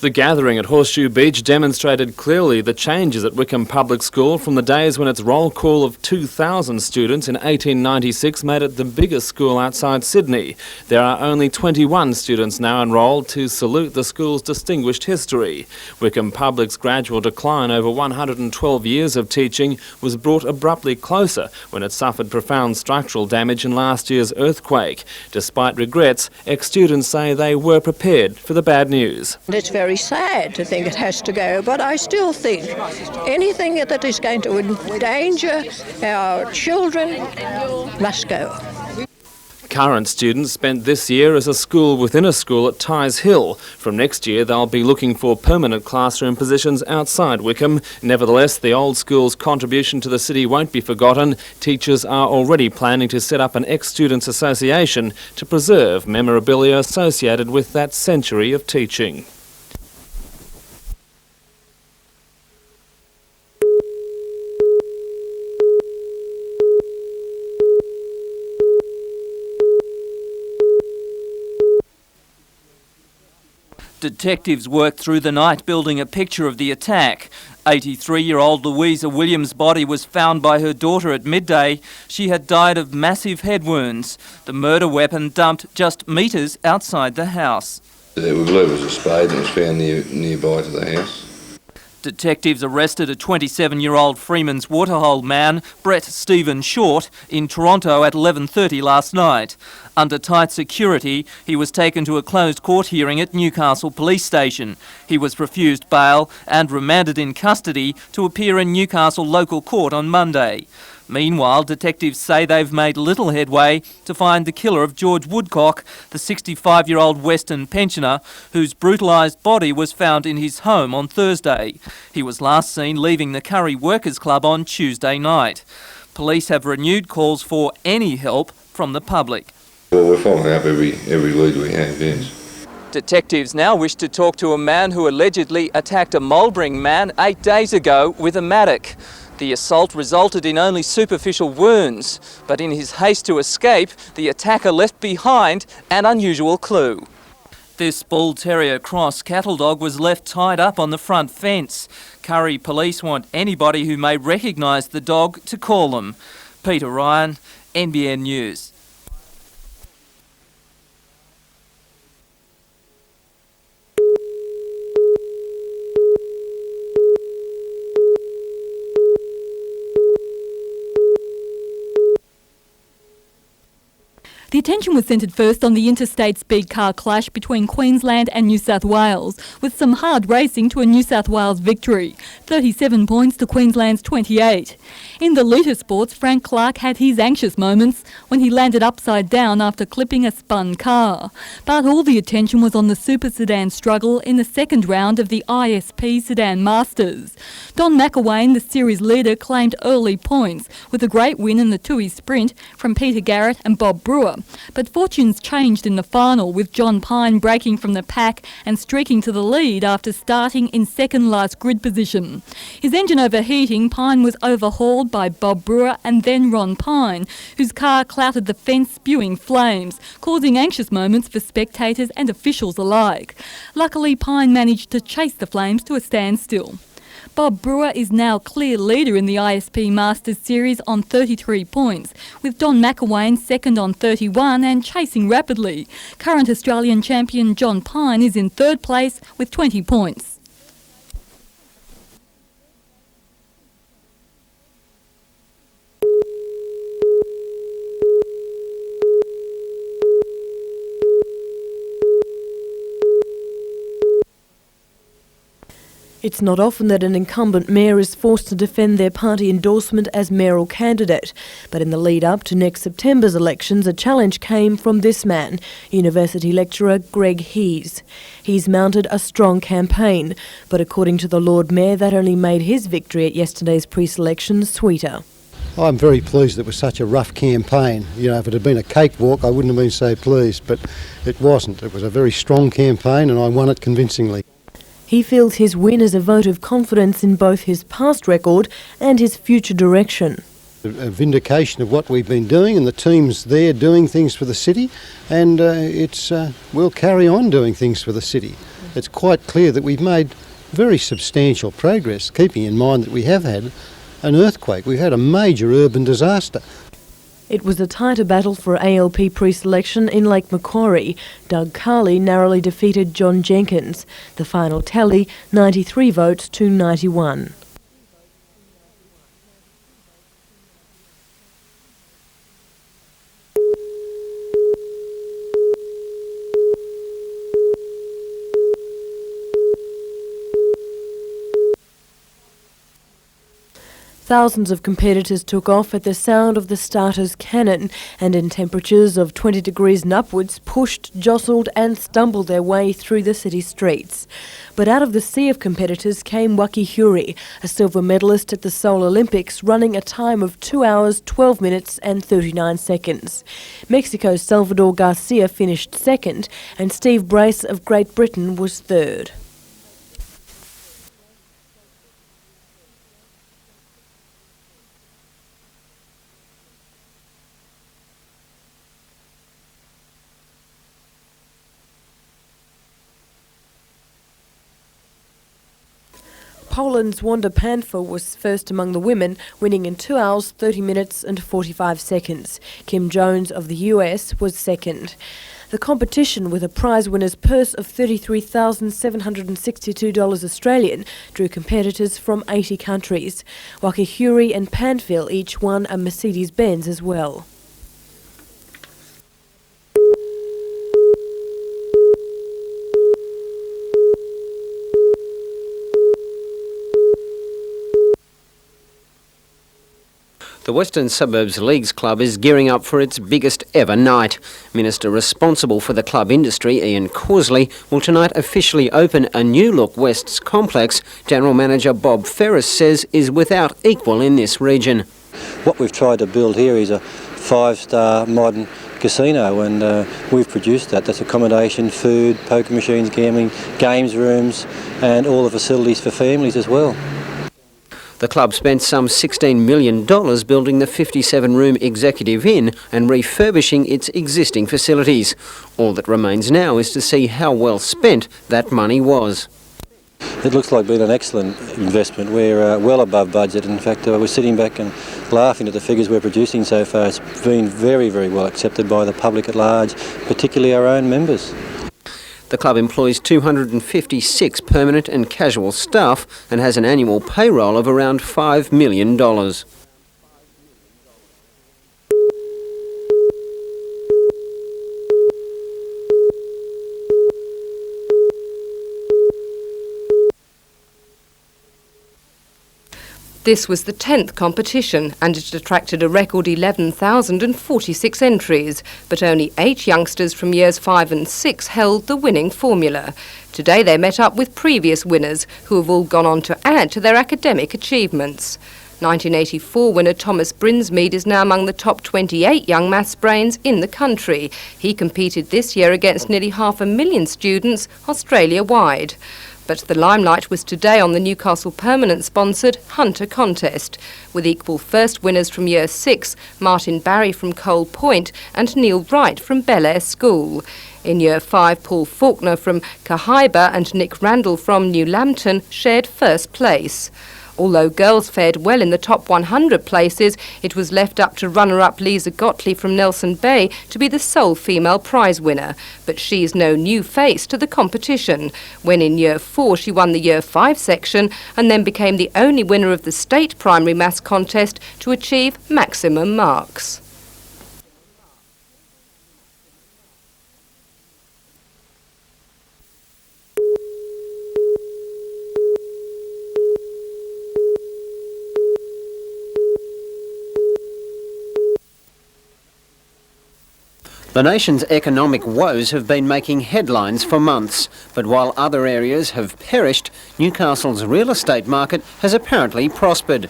The gathering at Horseshoe Beach demonstrated clearly the changes at Wickham Public School from the days when its roll call of 2,000 students in 1896 made it the biggest school outside Sydney. There are only 21 students now enrolled to salute the school's distinguished history. Wickham Public's gradual decline over 112 years of teaching was brought abruptly closer when it suffered profound structural damage in last year's earthquake. Despite regrets, ex-students say they were prepared for the bad news. It's very sad to think it has to go, but I still think anything that is going to endanger our children must go. Current students spent this year as a school within a school at Tighes Hill. From next year, they'll be looking for permanent classroom positions outside Wickham. Nevertheless, the old school's contribution to the city won't be forgotten. Teachers are already planning to set up an ex-students association to preserve memorabilia associated with that century of teaching. Detectives worked through the night building a picture of the attack. 83-year-old Louisa Williams' body was found by her daughter at midday. She had died of massive head wounds. The murder weapon dumped just metres outside the house. We believe it was a spade and it was found nearby to the house. Detectives arrested a 27-year-old Freeman's Waterhole man, Brett Stephen Short, in Toronto at 11:30 last night. Under tight security, he was taken to a closed court hearing at Newcastle Police Station. He was refused bail and remanded in custody to appear in Newcastle local court on Monday. Meanwhile, detectives say they've made little headway to find the killer of George Woodcock, the 65-year-old Western pensioner whose brutalised body was found in his home on Thursday. He was last seen leaving the Curry Workers Club on Tuesday night. Police have renewed calls for any help from the public. Well, we're following up every lead we have, yes. Detectives now wish to talk to a man who allegedly attacked a Mulbring man 8 days ago with a mattock. The assault resulted in only superficial wounds, but in his haste to escape, the attacker left behind an unusual clue. This Bull Terrier Cross cattle dog was left tied up on the front fence. Curry police want anybody who may recognise the dog to call them. Peter Ryan, NBN News. The attention was centred first on the interstate speed car clash between Queensland and New South Wales, with some hard racing to a New South Wales victory, 37 points to Queensland's 28. In the litre sports, Frank Clark had his anxious moments when he landed upside down after clipping a spun car. But all the attention was on the super sedan struggle in the second round of the ISP Sedan Masters. Don McElwain, the series leader, claimed early points with a great win in the Toohey sprint from Peter Garrett and Bob Brewer. But fortunes changed in the final, with John Pine breaking from the pack and streaking to the lead after starting in second last grid position. His engine overheating, Pine was overhauled by Bob Brewer and then Ron Pine, whose car clouted the fence spewing flames, causing anxious moments for spectators and officials alike. Luckily, Pine managed to chase the flames to a standstill. Bob Brewer is now clear leader in the ISP Masters Series on 33 points, with Don McElwain second on 31 and chasing rapidly. Current Australian champion John Pine is in third place with 20 points. It's not often that an incumbent mayor is forced to defend their party endorsement as mayoral candidate. But in the lead-up to next September's elections, a challenge came from this man, university lecturer Greg Hees. He's mounted a strong campaign, but according to the Lord Mayor, that only made his victory at yesterday's pre-selection sweeter. I'm very pleased it was such a rough campaign. You know, if it had been a cakewalk, I wouldn't have been so pleased, but it wasn't. It was a very strong campaign and I won it convincingly. He feels his win is a vote of confidence in both his past record and his future direction. A vindication of what we've been doing, and the team's there doing things for the city, and we'll carry on doing things for the city. it's quite clear that we've made very substantial progress, keeping in mind that we have had an earthquake. We've had a major urban disaster. It was a tighter battle for ALP pre-selection in Lake Macquarie. Doug Carley narrowly defeated John Jenkins. The final tally, 93 votes to 91. Thousands of competitors took off at the sound of the starter's cannon, and in temperatures of 20 degrees and upwards, pushed, jostled and stumbled their way through the city streets. But out of the sea of competitors came Waki Huri, a silver medalist at the Seoul Olympics, running a time of 2 hours, 12 minutes and 39 seconds. Mexico's Salvador Garcia finished second, and Steve Brace of Great Britain was third. Poland's Wanda Panfer was first among the women, winning in 2 hours, 30 minutes and 45 seconds. Kim Jones of the US was second. The competition, with a prize winner's purse of $33,762 Australian, drew competitors from 80 countries. Waki Huri and Panfil each won a Mercedes-Benz as well. The Western Suburbs Leagues Club is gearing up for its biggest ever night. Minister responsible for the club industry, Ian Causley, will tonight officially open a new-look Wests complex General Manager Bob Ferris says is without equal in this region. What we've tried to build here is a 5-star modern casino, and we've produced that. That's accommodation, food, poker machines, gambling, games rooms and all the facilities for families as well. The club spent some $16 million building the 57-room Executive Inn and refurbishing its existing facilities. All that remains now is to see how well spent that money was. It looks like being an excellent investment. We're well above budget. In fact, we're sitting back and laughing at the figures we're producing so far. It's been very, very well accepted by the public at large, particularly our own members. The club employs 256 permanent and casual staff and has an annual payroll of around $5 million. This was the 10th competition and it attracted a record 11,046 entries, but only 8 youngsters from years 5 and 6 held the winning formula. Today they met up with previous winners who have all gone on to add to their academic achievements. 1984 winner Thomas Brinsmead is now among the top 28 young maths brains in the country. He competed this year against nearly 500,000 students Australia-wide. But the limelight was today on the Newcastle Permanent-sponsored Hunter contest, with equal first winners from Year 6, Martin Barry from Cole Point and Neil Wright from Bel Air School. In Year 5, Paul Faulkner from Cahaiba and Nick Randall from New Lambton shared first place. Although girls fared well in the top 100 places, it was left up to runner-up Lisa Gottlieb from Nelson Bay to be the sole female prize winner. But she's no new face to the competition. When in Year 4 she won the Year 5 section and then became the only winner of the state primary maths contest to achieve maximum marks. The nation's economic woes have been making headlines for months, but while other areas have perished, Newcastle's real estate market has apparently prospered.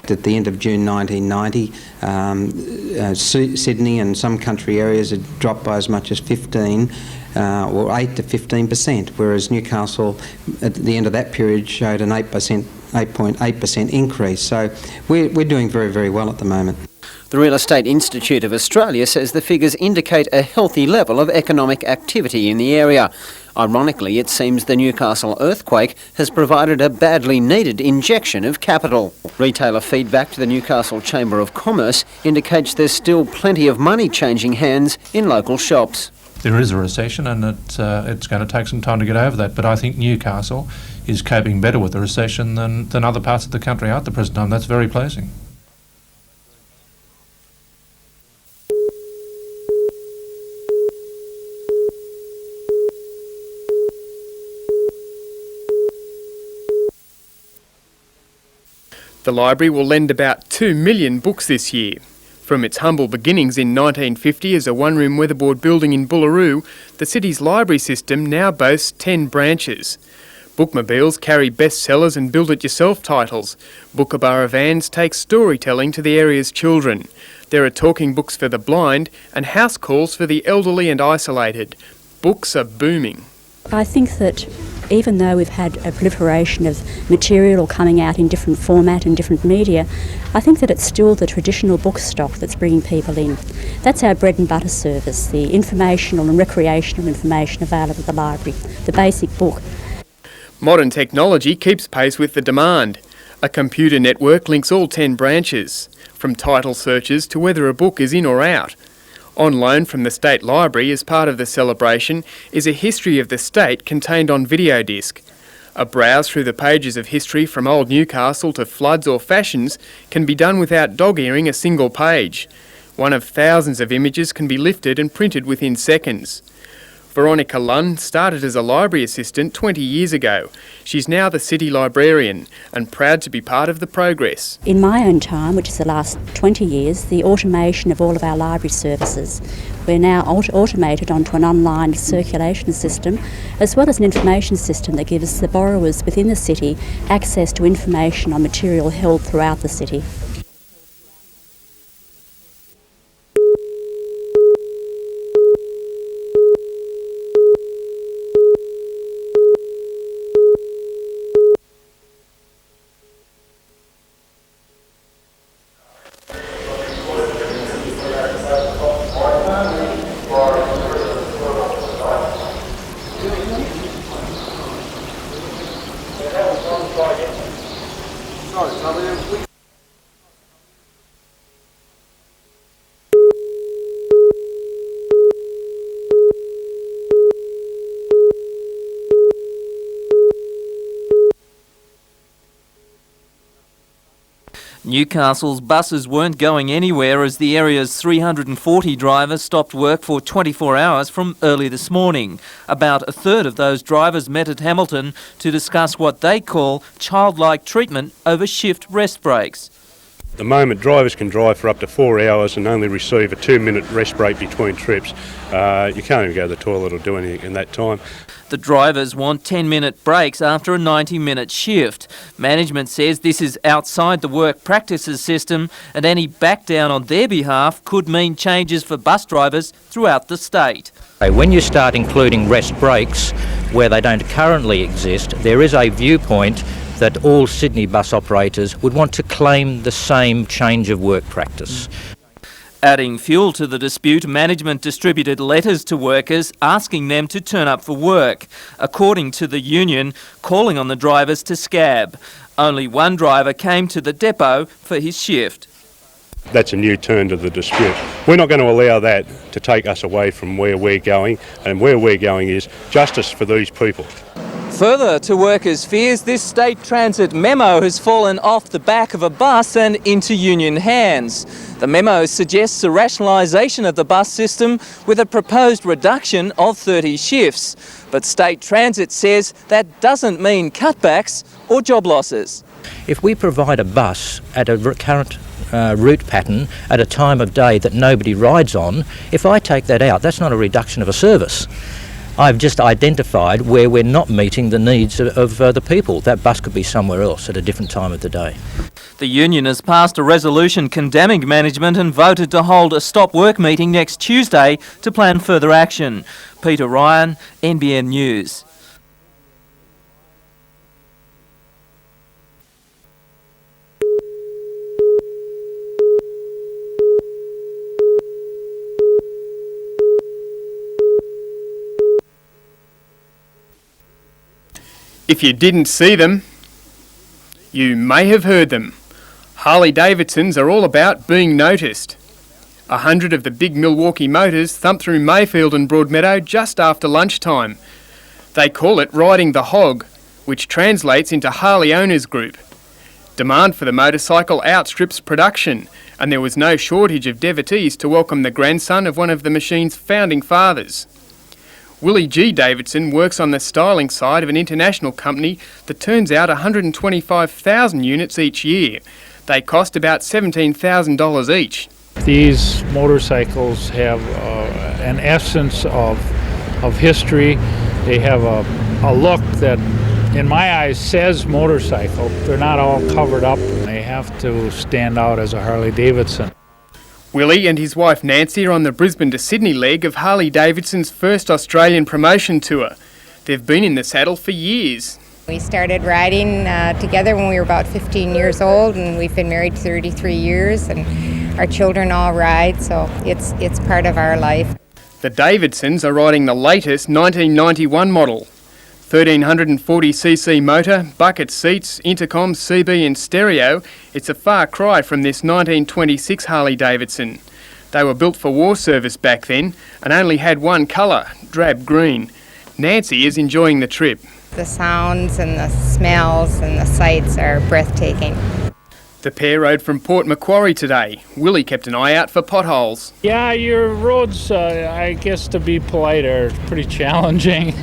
At the end of June 1990, Sydney and some country areas had dropped by as much as 15 or 8 to 15%, whereas Newcastle at the end of that period showed an 8.8% increase. So we're doing very, very well at the moment. The Real Estate Institute of Australia says the figures indicate a healthy level of economic activity in the area. Ironically, it seems the Newcastle earthquake has provided a badly needed injection of capital. Retailer feedback to the Newcastle Chamber of Commerce indicates there's still plenty of money changing hands in local shops. There is a recession and it's going to take some time to get over that, but I think Newcastle is coping better with the recession than other parts of the country are at the present time. That's very pleasing. The library will lend about 2 million books this year. From its humble beginnings in 1950 as a one-room weatherboard building in Bullaroo, the city's library system now boasts 10 branches. Bookmobiles carry bestsellers and build-it-yourself titles. Bookaburra vans take storytelling to the area's children. There are talking books for the blind and house calls for the elderly and isolated. Books are booming. I think that even though we've had a proliferation of material coming out in different format and different media, I think that it's still the traditional book stock that's bringing people in. That's our bread and butter service, the informational and recreational information available at the library, the basic book. Modern technology keeps pace with the demand. A computer network links all 10 branches, from title searches to whether a book is in or out. On loan from the State Library as part of the celebration is a history of the state contained on video disc. A browse through the pages of history from old Newcastle to floods or fashions can be done without dog-earing a single page. One of thousands of images can be lifted and printed within seconds. Veronica Lunn started as a library assistant 20 years ago. She's now the city librarian and proud to be part of the progress. In my own time, which is the last 20 years, the automation of all of our library services. We're now automated onto an online circulation system as well as an information system that gives the borrowers within the city access to information on material held throughout the city. Newcastle's buses weren't going anywhere as the area's 340 drivers stopped work for 24 hours from early this morning. About a third of those drivers met at Hamilton to discuss what they call childlike treatment over shift rest breaks. At the moment, drivers can drive for up to 4 hours and only receive a 2-minute rest break between trips. You can't even go to the toilet or do anything in that time. The drivers want 10-minute breaks after a 90-minute shift. Management says this is outside the work practices system and any back down on their behalf could mean changes for bus drivers throughout the state. When you start including rest breaks where they don't currently exist, there is a viewpoint that all Sydney bus operators would want to claim the same change of work practice. Adding fuel to the dispute, management distributed letters to workers asking them to turn up for work, according to the union, calling on the drivers to scab. Only one driver came to the depot for his shift. That's a new turn to the dispute. We're not going to allow that to take us away from where we're going, and where we're going is justice for these people. Further to workers' fears, this state transit memo has fallen off the back of a bus and into union hands. The memo suggests a rationalisation of the bus system with a proposed reduction of 30 shifts. But State Transit says that doesn't mean cutbacks or job losses. If we provide a bus at a current route pattern at a time of day that nobody rides on, if I take that out, that's not a reduction of a service. I've just identified where we're not meeting the needs of the people. That bus could be somewhere else at a different time of the day. The union has passed a resolution condemning management and voted to hold a stop work meeting next Tuesday to plan further action. Peter Ryan, NBN News. If you didn't see them, you may have heard them. Harley-Davidsons are all about being noticed. 100 of the big Milwaukee motors thumped through Mayfield and Broadmeadow just after lunchtime. They call it riding the hog, which translates into Harley Owners Group. Demand for the motorcycle outstrips production, and there was no shortage of devotees to welcome the grandson of one of the machine's founding fathers. Willie G. Davidson works on the styling side of an international company that turns out 125,000 units each year. They cost about $17,000 each. These motorcycles have an essence of history. They have a look that, in my eyes, says motorcycle. They're not all covered up. They have to stand out as a Harley-Davidson. Willie and his wife Nancy are on the Brisbane to Sydney leg of Harley-Davidson's first Australian promotion tour. They've been in the saddle for years. We started riding together when we were about 15 years old, and we've been married 33 years, and our children all ride, so it's part of our life. The Davidsons are riding the latest 1991 model. 1340cc motor, bucket seats, intercom, CB and stereo. It's a far cry from this 1926 Harley-Davidson. They were built for war service back then and only had one colour, drab green. Nancy is enjoying the trip. The sounds and the smells and the sights are breathtaking. The pair rode from Port Macquarie today. Willie kept an eye out for potholes. Yeah, your roads, I guess to be polite, are pretty challenging.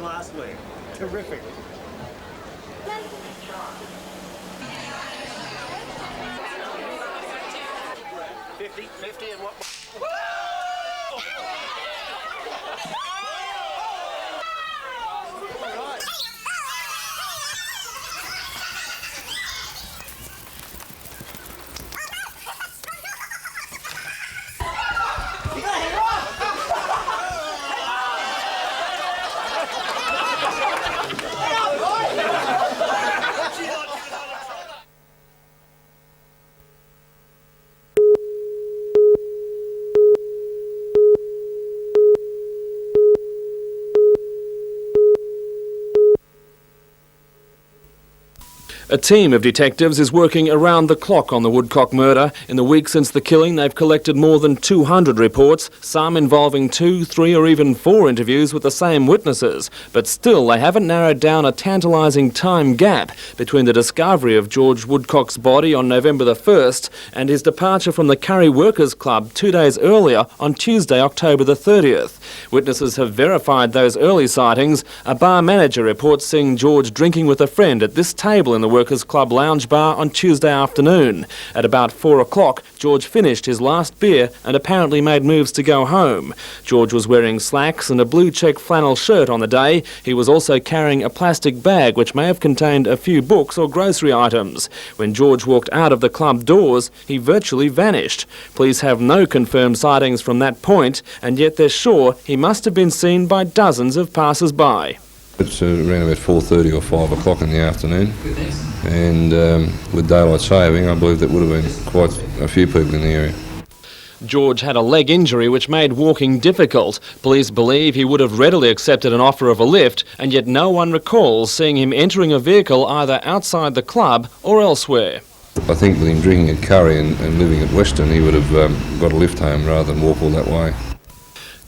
Last week. Terrific. $50 and what? A team of detectives is working around the clock on the Woodcock murder. In the week since the killing, they've collected more than 200 reports, some involving 2, 3 or even 4 interviews with the same witnesses. But still, they haven't narrowed down a tantalising time gap between the discovery of George Woodcock's body on November the 1st and his departure from the Curry Workers Club 2 days earlier on Tuesday, October the 30th. Witnesses have verified those early sightings. A bar manager reports seeing George drinking with a friend at this table in the Workers Club lounge bar on Tuesday afternoon. At about 4 o'clock, George finished his last beer and apparently made moves to go home. George was wearing slacks and a blue check flannel shirt on the day. He was also carrying a plastic bag which may have contained a few books or grocery items. When George walked out of the club doors, he virtually vanished. Police have no confirmed sightings from that point, and yet they're sure he must have been seen by dozens of passers-by. It's around about 4:30 or 5 o'clock in the afternoon, and with daylight saving, I believe there would have been quite a few people in the area. George had a leg injury which made walking difficult. Police believe he would have readily accepted an offer of a lift, and yet no one recalls seeing him entering a vehicle either outside the club or elsewhere. I think with him drinking at Curry and living at Western, he would have got a lift home rather than walk all that way.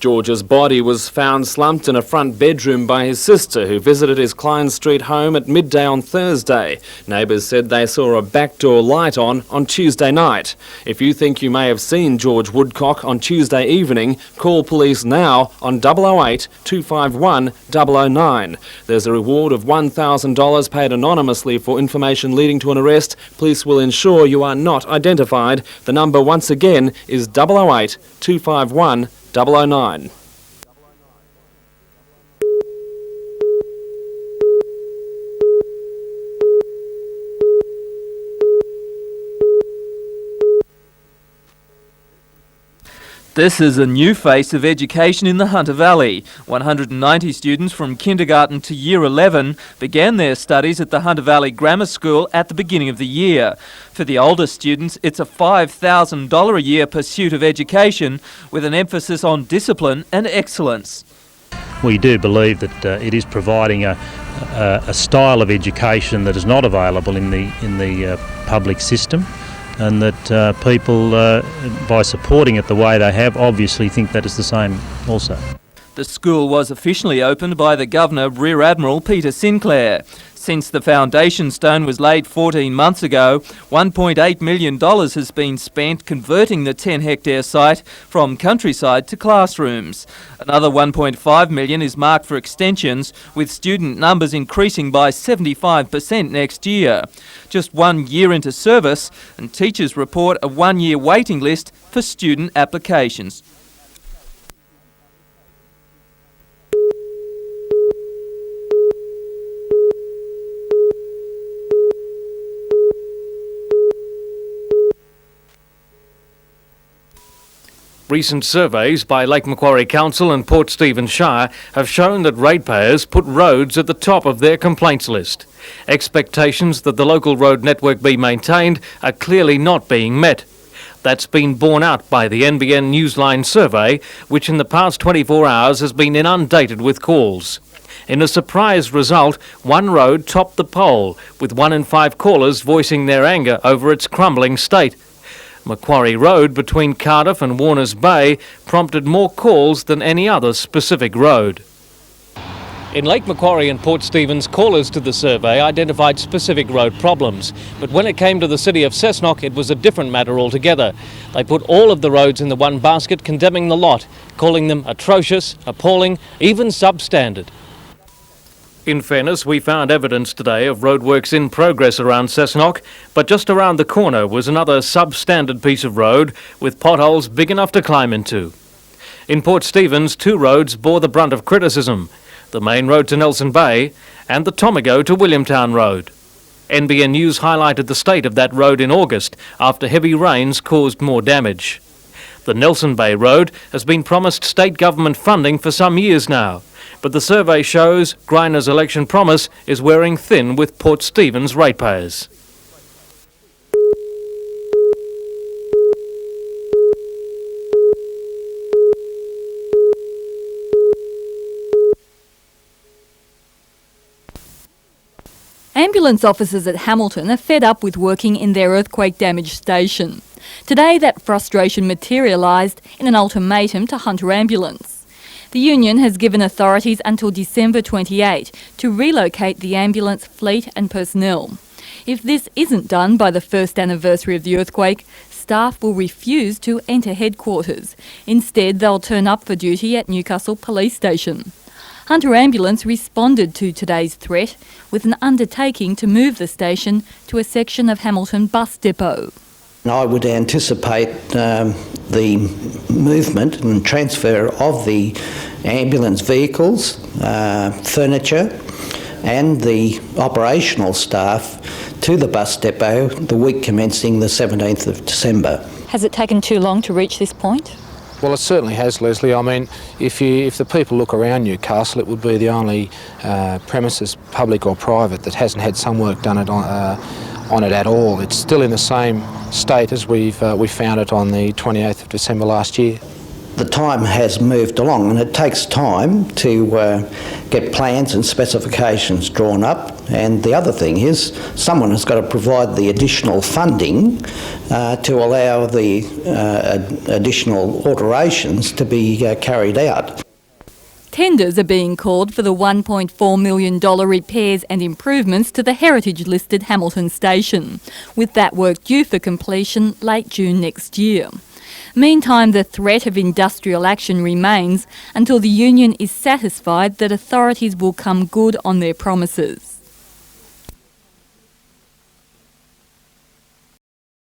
George's body was found slumped in a front bedroom by his sister, who visited his Klein Street home at midday on Thursday. Neighbours said they saw a backdoor light on Tuesday night. If you think you may have seen George Woodcock on Tuesday evening, call police now on 008 251 009. There's a reward of $1,000 paid anonymously for information leading to an arrest. Police will ensure you are not identified. The number once again is 008 251 009. This is a new face of education in the Hunter Valley. 190 students from kindergarten to year 11 began their studies at the Hunter Valley Grammar School at the beginning of the year. For the older students, it's a $5,000 a year pursuit of education with an emphasis on discipline and excellence. We do believe that it is providing a style of education that is not available in the public system, and that people, by supporting it the way they have, obviously think that is the same also. The school was officially opened by the Governor, Rear Admiral Peter Sinclair. Since the foundation stone was laid 14 months ago, $1.8 million has been spent converting the 10-hectare site from countryside to classrooms. Another $1.5 million is marked for extensions, with student numbers increasing by 75% next year. Just 1 year into service, and teachers report a 1-year waiting list for student applications. Recent surveys by Lake Macquarie Council and Port Stephens Shire have shown that ratepayers put roads at the top of their complaints list. Expectations that the local road network be maintained are clearly not being met. That's been borne out by the NBN Newsline survey, which in the past 24 hours has been inundated with calls. In a surprise result, one road topped the poll, with 1 in 5 callers voicing their anger over its crumbling state. Macquarie Road between Cardiff and Warners Bay prompted more calls than any other specific road. In Lake Macquarie and Port Stephens, callers to the survey identified specific road problems. But when it came to the city of Cessnock, it was a different matter altogether. They put all of the roads in the one basket, condemning the lot, calling them atrocious, appalling, even substandard. In fairness, we found evidence today of roadworks in progress around Cessnock, but just around the corner was another substandard piece of road with potholes big enough to climb into. In Port Stephens, 2 roads bore the brunt of criticism: the main road to Nelson Bay and the Tomago to Williamtown Road. NBN News highlighted the state of that road in August after heavy rains caused more damage. The Nelson Bay Road has been promised state government funding for some years now, but the survey shows Greiner's election promise is wearing thin with Port Stephens ratepayers. Ambulance officers at Hamilton are fed up with working in their earthquake-damaged station. Today, that frustration materialised in an ultimatum to Hunter Ambulance. The union has given authorities until December 28 to relocate the ambulance fleet and personnel. If this isn't done by the first anniversary of the earthquake, staff will refuse to enter headquarters. Instead, they'll turn up for duty at Newcastle Police Station. Hunter Ambulance responded to today's threat with an undertaking to move the station to a section of Hamilton Bus Depot. I would anticipate the movement and transfer of the ambulance vehicles, furniture and the operational staff to the bus depot the week commencing the 17th of December. Has it taken too long to reach this point? Well, it certainly has, Leslie. I mean, if the people look around Newcastle, it would be the only premises, public or private, that hasn't had some work done on it at all. It's still in the same state as we found it on the 28th of December last year. the time has moved along, and it takes time to get plans and specifications drawn up. And the other thing is, someone has got to provide the additional funding to allow the additional alterations to be carried out. Tenders are being called for the $1.4 million repairs and improvements to the heritage-listed Hamilton station, with that work due for completion late June next year. Meantime, the threat of industrial action remains until the union is satisfied that authorities will come good on their promises.